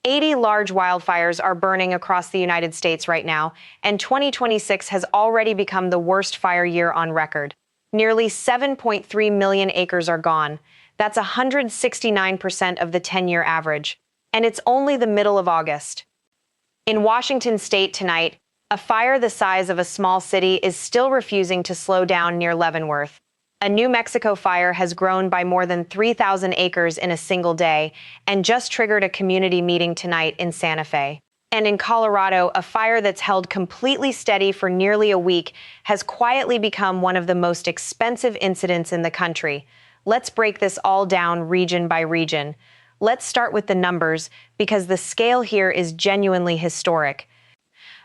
80 large wildfires are burning across the United States right now, and 2026 has already become the worst fire year on record. Nearly 7.3 million acres are gone. That's 169% of the 10-year average. And it's only the middle of August. In Washington state tonight, a fire the size of a small city is still refusing to slow down near Leavenworth. A New Mexico fire has grown by more than 3,000 acres in a single day and just triggered a community meeting tonight in Santa Fe. And in Colorado, a fire that's held completely steady for nearly a week has quietly become one of the most expensive incidents in the country. Let's break this all down region by region. Let's start with the numbers, because the scale here is genuinely historic.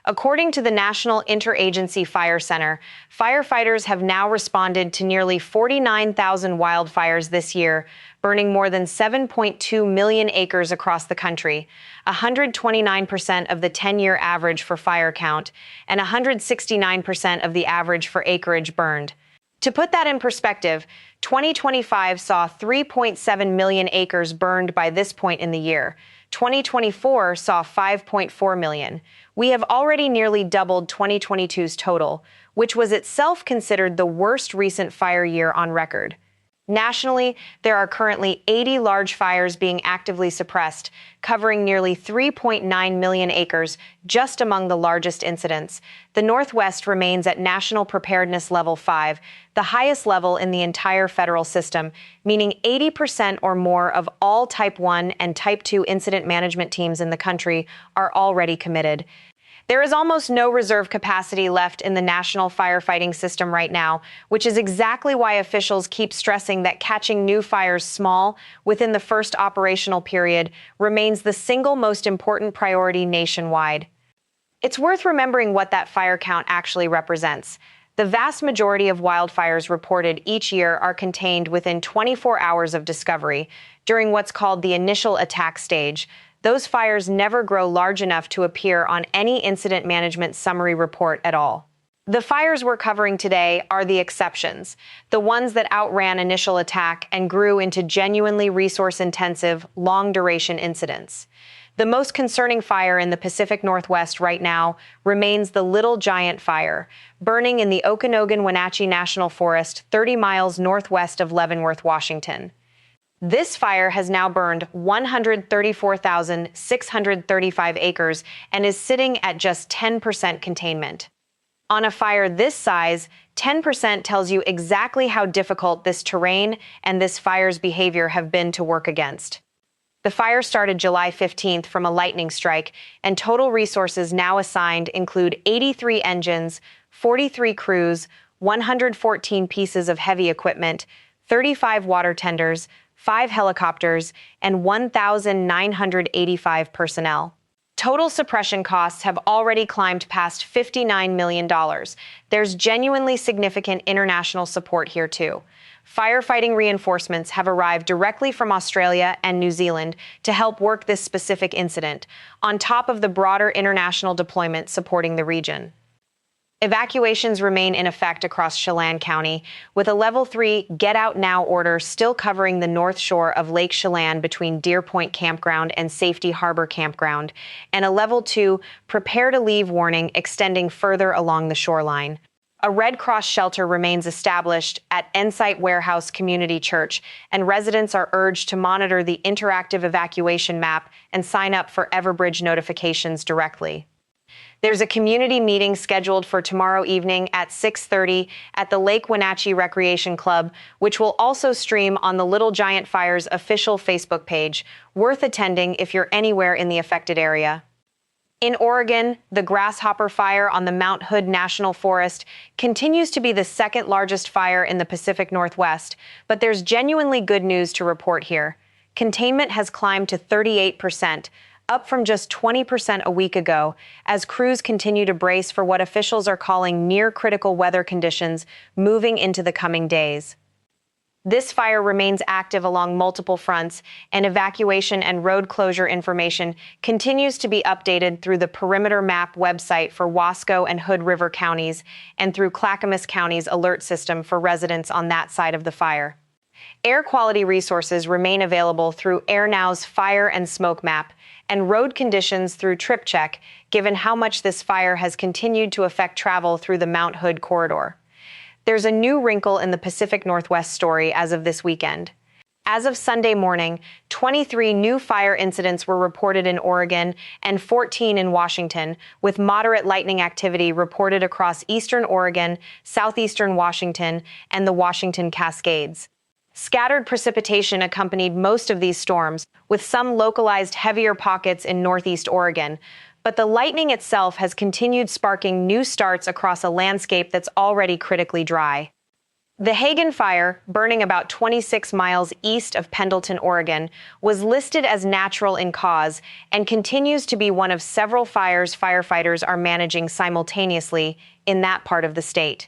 According to the National Interagency Fire Center, firefighters have now responded to nearly 49,000 wildfires this year, burning more than 7.2 million acres across the country, 129% of the 10-year average for fire count, and 169% of the average for acreage burned. To put that in perspective, 2025 saw 3.7 million acres burned by this point in the year. 2024 saw 5.4 million. We have already nearly doubled 2022's total, which was itself considered the worst recent fire year on record. Nationally, there are currently 80 large fires being actively suppressed, covering nearly 3.9 million acres, just among the largest incidents. The Northwest remains at National Preparedness Level 5, the highest level in the entire federal system, meaning 80% or more of all Type 1 and Type 2 incident management teams in the country are already committed. There is almost no reserve capacity left in the national firefighting system right now, which is exactly why officials keep stressing that catching new fires small, within the first operational period, remains the single most important priority nationwide. It's worth remembering what that fire count actually represents. The vast majority of wildfires reported each year are contained within 24 hours of discovery, during what's called the initial attack stage. Those fires never grow large enough to appear on any incident management summary report at all. The fires we're covering today are the exceptions, the ones that outran initial attack and grew into genuinely resource-intensive, long-duration incidents. The most concerning fire in the Pacific Northwest right now remains the Little Giant Fire, burning in the Okanogan-Wenatchee National Forest 30 miles northwest of Leavenworth, Washington. This fire has now burned 134,635 acres and is sitting at just 10% containment. On a fire this size, 10% tells you exactly how difficult this terrain and this fire's behavior have been to work against. The fire started July 15th from a lightning strike, and total resources now assigned include 83 engines, 43 crews, 114 pieces of heavy equipment, 35 water tenders, 5 helicopters, and 1,985 personnel. Total suppression costs have already climbed past $59 million. There's genuinely significant international support here, too. Firefighting reinforcements have arrived directly from Australia and New Zealand to help work this specific incident, on top of the broader international deployment supporting the region. Evacuations remain in effect across Chelan County, with a Level 3 Get Out Now order still covering the north shore of Lake Chelan between Deer Point Campground and Safety Harbor Campground, and a Level 2 Prepare to Leave warning extending further along the shoreline. A Red Cross shelter remains established at Ensight Warehouse Community Church, and residents are urged to monitor the interactive evacuation map and sign up for Everbridge notifications directly. There's a community meeting scheduled for tomorrow evening at 6:30 at the Lake Wenatchee Recreation Club, which will also stream on the Little Giant Fire's official Facebook page, worth attending if you're anywhere in the affected area. In Oregon, the Grasshopper Fire on the Mount Hood National Forest continues to be the second largest fire in the Pacific Northwest, but there's genuinely good news to report here. Containment has climbed to 38%, up from just 20% a week ago, as crews continue to brace for what officials are calling near-critical weather conditions moving into the coming days. This fire remains active along multiple fronts, and evacuation and road closure information continues to be updated through the Perimeter Map website for Wasco and Hood River counties and through Clackamas County's alert system for residents on that side of the fire. Air quality resources remain available through AirNow's Fire and Smoke Map, and road conditions through trip check, given how much this fire has continued to affect travel through the Mount Hood corridor. There's a new wrinkle in the Pacific Northwest story as of this weekend. As of Sunday morning, 23 new fire incidents were reported in Oregon and 14 in Washington, with moderate lightning activity reported across eastern Oregon, southeastern Washington, and the Washington Cascades. Scattered precipitation accompanied most of these storms, with some localized heavier pockets in northeast Oregon, but the lightning itself has continued sparking new starts across a landscape that's already critically dry. The Hagen Fire, burning about 26 miles east of Pendleton, Oregon, was listed as natural in cause and continues to be one of several fires firefighters are managing simultaneously in that part of the state.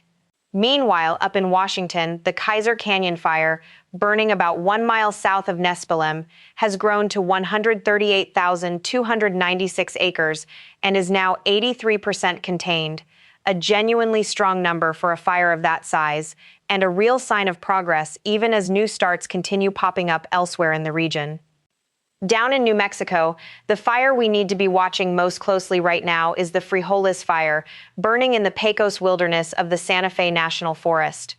Meanwhile, up in Washington, the Kaiser Canyon Fire, burning about 1 mile south of Nespelem, has grown to 138,296 acres and is now 83% contained, a genuinely strong number for a fire of that size, and a real sign of progress even as new starts continue popping up elsewhere in the region. Down in New Mexico, the fire we need to be watching most closely right now is the Frijoles Fire, burning in the Pecos wilderness of the Santa Fe National Forest.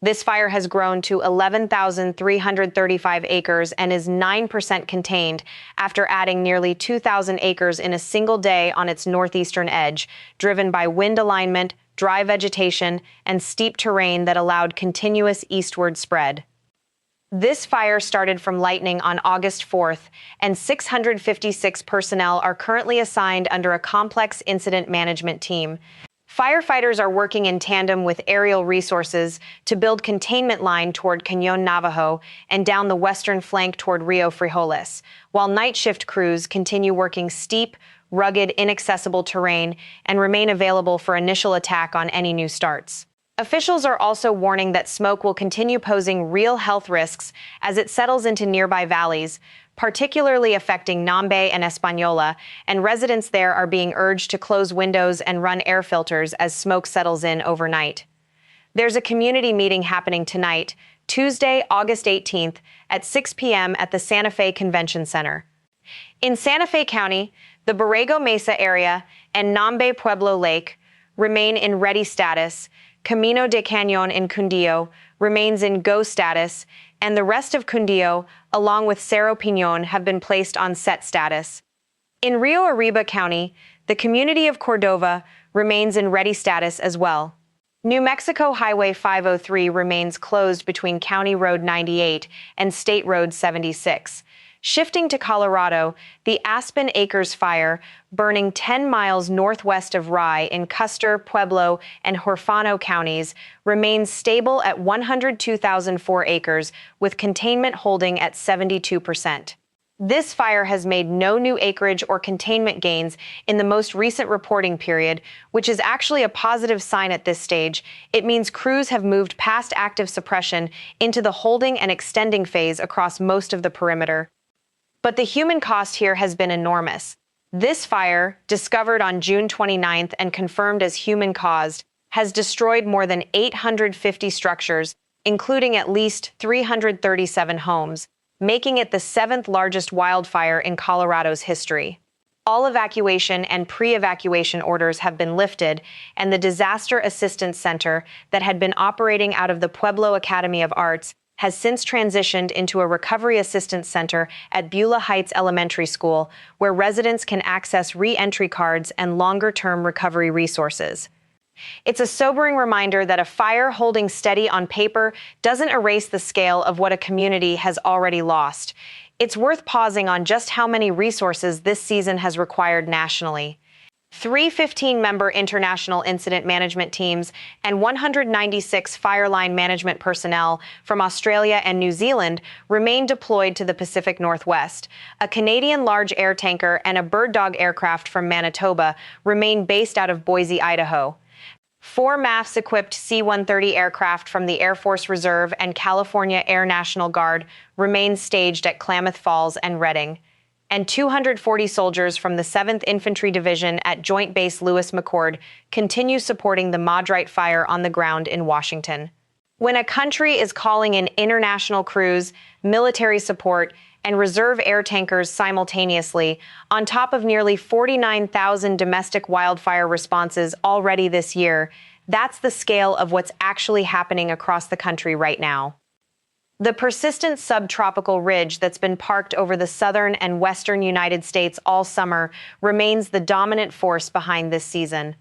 This fire has grown to 11,335 acres and is 9% contained after adding nearly 2,000 acres in a single day on its northeastern edge, driven by wind alignment, dry vegetation, and steep terrain that allowed continuous eastward spread. This fire started from lightning on August 4th, and 656 personnel are currently assigned under a complex incident management team. Firefighters are working in tandem with aerial resources to build containment line toward Cañón Navajo and down the western flank toward Rio Frijoles, while night shift crews continue working steep, rugged, inaccessible terrain and remain available for initial attack on any new starts. Officials are also warning that smoke will continue posing real health risks as it settles into nearby valleys, particularly affecting Nambe and Española, and residents there are being urged to close windows and run air filters as smoke settles in overnight. There's a community meeting happening tonight, Tuesday, August 18th, at 6 p.m. at the Santa Fe Convention Center. In Santa Fe County, the Borrego Mesa area and Nambe Pueblo Lake remain in ready status, Camino de Cañón in Cundillo remains in go status, and the rest of Cundillo, along with Cerro Piñón, have been placed on set status. In Rio Arriba County, the community of Cordova remains in ready status as well. New Mexico Highway 503 remains closed between County Road 98 and State Road 76. Shifting to Colorado, the Aspen Acres Fire, burning 10 miles northwest of Rye in Custer, Pueblo, and Huerfano counties, remains stable at 102,004 acres, with containment holding at 72%. This fire has made no new acreage or containment gains in the most recent reporting period, which is actually a positive sign at this stage. It means crews have moved past active suppression into the holding and extending phase across most of the perimeter. But the human cost here has been enormous. This fire, discovered on June 29th and confirmed as human-caused, has destroyed more than 850 structures, including at least 337 homes, making it the seventh largest wildfire in Colorado's history. All evacuation and pre-evacuation orders have been lifted, and the Disaster Assistance Center that had been operating out of the Pueblo Academy of Arts has since transitioned into a recovery assistance center at Beulah Heights Elementary School, where residents can access re-entry cards and longer-term recovery resources. It's a sobering reminder that a fire holding steady on paper doesn't erase the scale of what a community has already lost. It's worth pausing on just how many resources this season has required nationally. 3 15-member international incident management teams and 196 fire line management personnel from Australia and New Zealand remain deployed to the Pacific Northwest. A Canadian large air tanker and a Bird Dog aircraft from Manitoba remain based out of Boise, Idaho. 4 MAFS-equipped C-130 aircraft from the Air Force Reserve and California Air National Guard remain staged at Klamath Falls and Redding, and 240 soldiers from the 7th Infantry Division at Joint Base Lewis McChord continue supporting the Maudrite Fire on the ground in Washington. When a country is calling in international crews, military support, and reserve air tankers simultaneously, on top of nearly 49,000 domestic wildfire responses already this year. That's the scale of what's actually happening across the country right now. The persistent subtropical ridge that's been parked over the southern and western United States all summer remains the dominant force behind this season.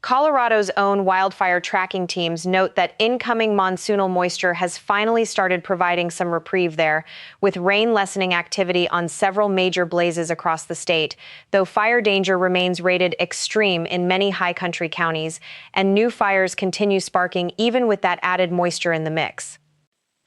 Colorado's own wildfire tracking teams note that incoming monsoonal moisture has finally started providing some reprieve there, with rain lessening activity on several major blazes across the state, though fire danger remains rated extreme in many high-country counties, and new fires continue sparking even with that added moisture in the mix.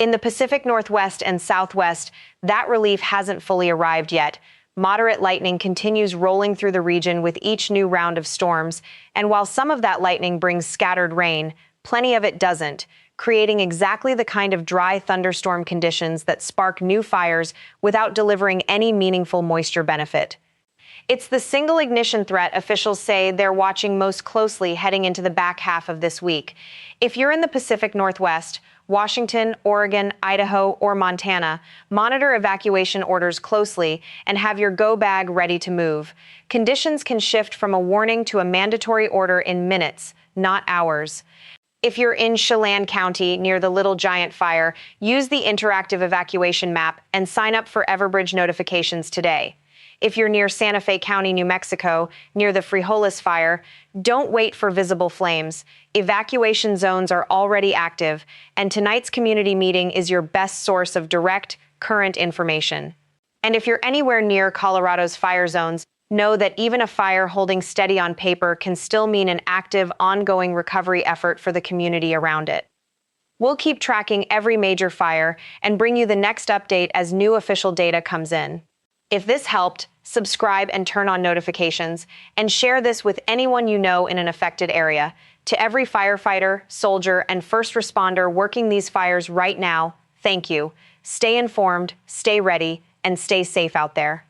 In the Pacific Northwest and Southwest, that relief hasn't fully arrived yet. Moderate lightning continues rolling through the region with each new round of storms, and while some of that lightning brings scattered rain, plenty of it doesn't, creating exactly the kind of dry thunderstorm conditions that spark new fires without delivering any meaningful moisture benefit. It's the single ignition threat officials say they're watching most closely heading into the back half of this week. If you're in the Pacific Northwest, Washington, Oregon, Idaho, or Montana, monitor evacuation orders closely and have your go bag ready to move. Conditions can shift from a warning to a mandatory order in minutes, not hours. If you're in Chelan County near the Little Giant Fire, use the interactive evacuation map and sign up for Everbridge notifications today. If you're near Santa Fe County, New Mexico, near the Frijoles Fire, don't wait for visible flames. Evacuation zones are already active, and tonight's community meeting is your best source of direct, current information. And if you're anywhere near Colorado's fire zones, know that even a fire holding steady on paper can still mean an active, ongoing recovery effort for the community around it. We'll keep tracking every major fire and bring you the next update as new official data comes in. If this helped, subscribe and turn on notifications, and share this with anyone you know in an affected area. To every firefighter, soldier, and first responder working these fires right now, thank you. Stay informed, stay ready, and stay safe out there.